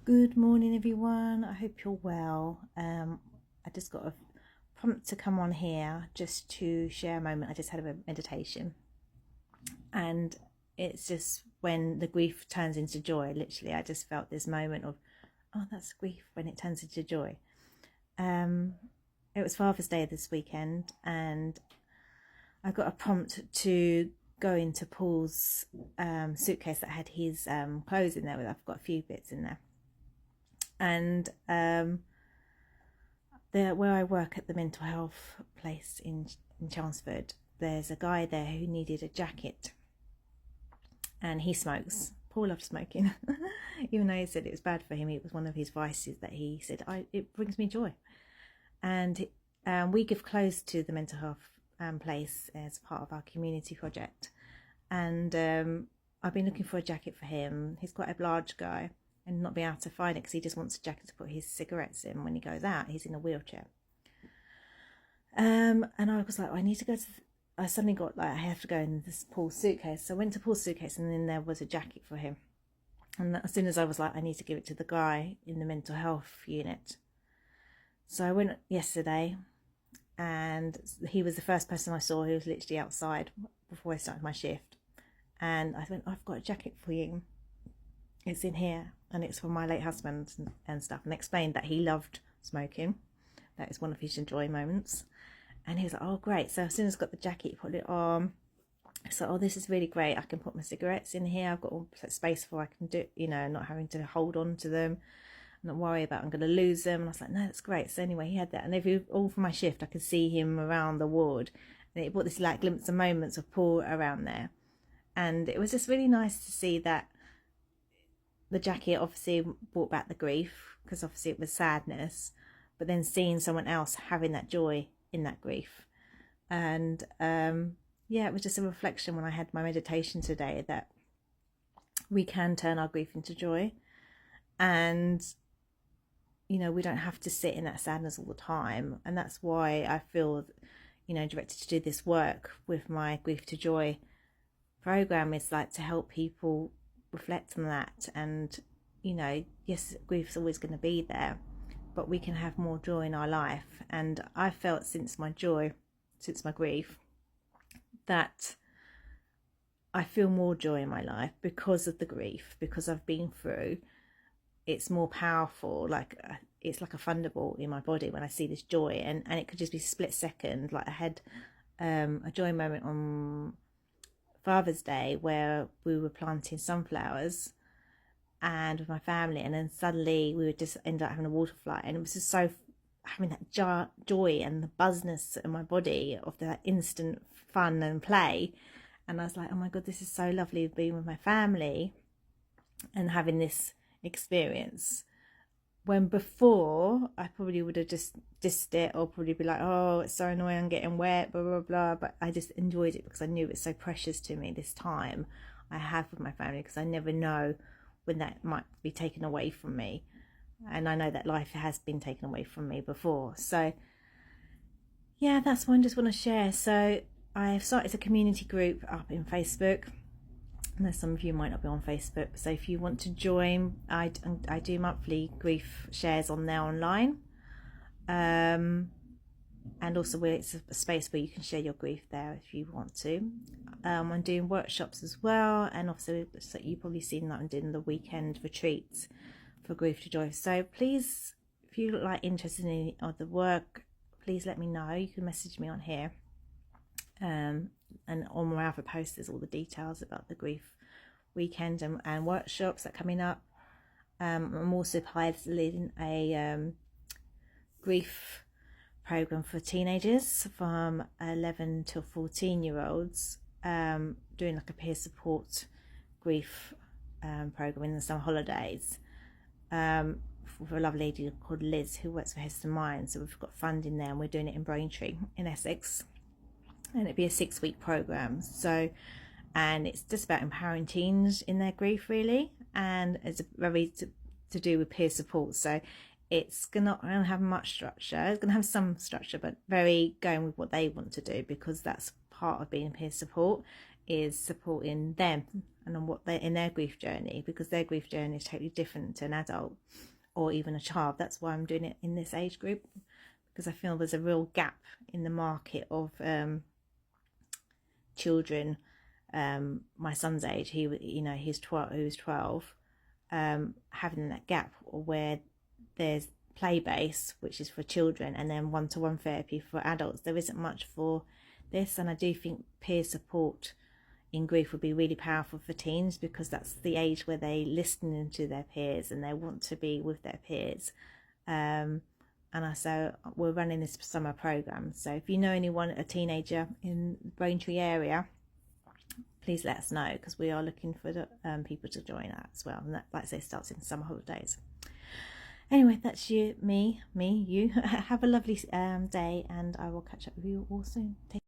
Good morning, everyone. I hope you're well. I just got a prompt to come on here just to share a moment. I just had a meditation, and it's just when the grief turns into joy. Literally, I just felt this moment of, oh, that's grief when it turns into joy. Um, it was Father's Day this weekend, and I got a prompt to go into Paul's suitcase that had his clothes in there. I've got a few bits in there, and where I work at the mental health place in Chelmsford, there's a guy there who needed a jacket, and he smokes. Paul loves smoking, even though he said it was bad for him. It was one of his vices that he said, it brings me joy. And we give clothes to the mental health place as part of our community project. And I've been looking for a jacket for him. He's quite a large guy, and not being able to find it because he just wants a jacket to put his cigarettes in when he goes out. He's in a wheelchair. And I was like, I need to go to. I suddenly got like, I have to go in this Paul's suitcase. So I went to Paul's suitcase, and then there was a jacket for him. And as soon as I was like, I need to give it to the guy in the mental health unit. So I went yesterday, and he was the first person I saw. He was literally outside before I started my shift. And I went, I've got a jacket for you. It's in here, and it's for my late husband and stuff. And explained that he loved smoking. That is one of his enjoy moments. And he was like, oh, great. So as soon as I got the jacket, he put it on. So, oh, this is really great. I can put my cigarettes in here. I've got all space for I can do, not having to hold on to them, not worry about I'm going to lose them. And I was like, no, that's great. So anyway, he had that. And all for my shift, I could see him around the ward. And it brought this like glimpse of moments of Paul around there. And it was just really nice to see that the jacket obviously brought back the grief, because obviously it was sadness, but then seeing someone else having that joy in that grief. And it was just a reflection when I had my meditation today that we can turn our grief into joy, and we don't have to sit in that sadness all the time. And that's why I feel directed to do this work with my Grief to Joy program, is like to help people reflect on that. And yes, grief's always going to be there, but we can have more joy in our life. And I felt since my grief, that I feel more joy in my life because of the grief, because I've been through. It's more powerful, like it's like a thunderbolt in my body when I see this joy, and it could just be a split second. Like I had a joy moment on Father's Day where we were planting sunflowers and with my family, and then suddenly we would just end up having a water flight, and it was just so having that joy and the buzzness in my body of that instant fun and play. And I was like, oh my god, this is so lovely being with my family and having this experience, when before I probably would have just dissed it, or probably be like, oh, it's so annoying, I'm getting wet, blah blah blah. But I just enjoyed it because I knew it's so precious to me, this time I have with my family, because I never know when that might be taken away from me. And I know that life has been taken away from me before. So yeah, that's what I just want to share. So I've started a community group up in Facebook. I know some of you might not be on Facebook, so if you want to join, I do monthly grief shares on there online. And also it's a space where you can share your grief there if you want to. I'm doing workshops as well, and also, so you've probably seen that I'm doing the weekend retreats for Grief to Joy. So please, if you're like interested in any of the work, please let me know. You can message me on here, and on my other post there's all the details about the grief weekend and workshops that are coming up. I'm also piloting a grief program for teenagers from 11 to 14-year-olds, doing like a peer support grief program in the summer holidays, for a lovely lady called Liz who works for Heston Mines. So we've got funding there, and we're doing it in Braintree in Essex, and it'd be a 6-week program. So, and it's just about empowering teens in their grief, really, and it's very to do with peer support. So it's not going to have much structure. It's going to have some structure, but very going with what they want to do, because that's part of being peer support. is supporting them and on what they're in their grief journey, because their grief journey is totally different to an adult or even a child. That's why I'm doing it in this age group, because I feel there's a real gap in the market of children my son's age. He was 12, having that gap where there's play base, which is for children, and then one-to-one therapy for adults. There isn't much for this, and I do think peer support in grief would be really powerful for teens, because that's the age where they listen to their peers and they want to be with their peers. So we're running this summer program, so if you know anyone, a teenager in the Braintree area, please let us know, because we are looking for the people to join that as well. And that, like I say, starts in summer holidays. Anyway, that's you. Have a lovely day, and I will catch up with you all soon.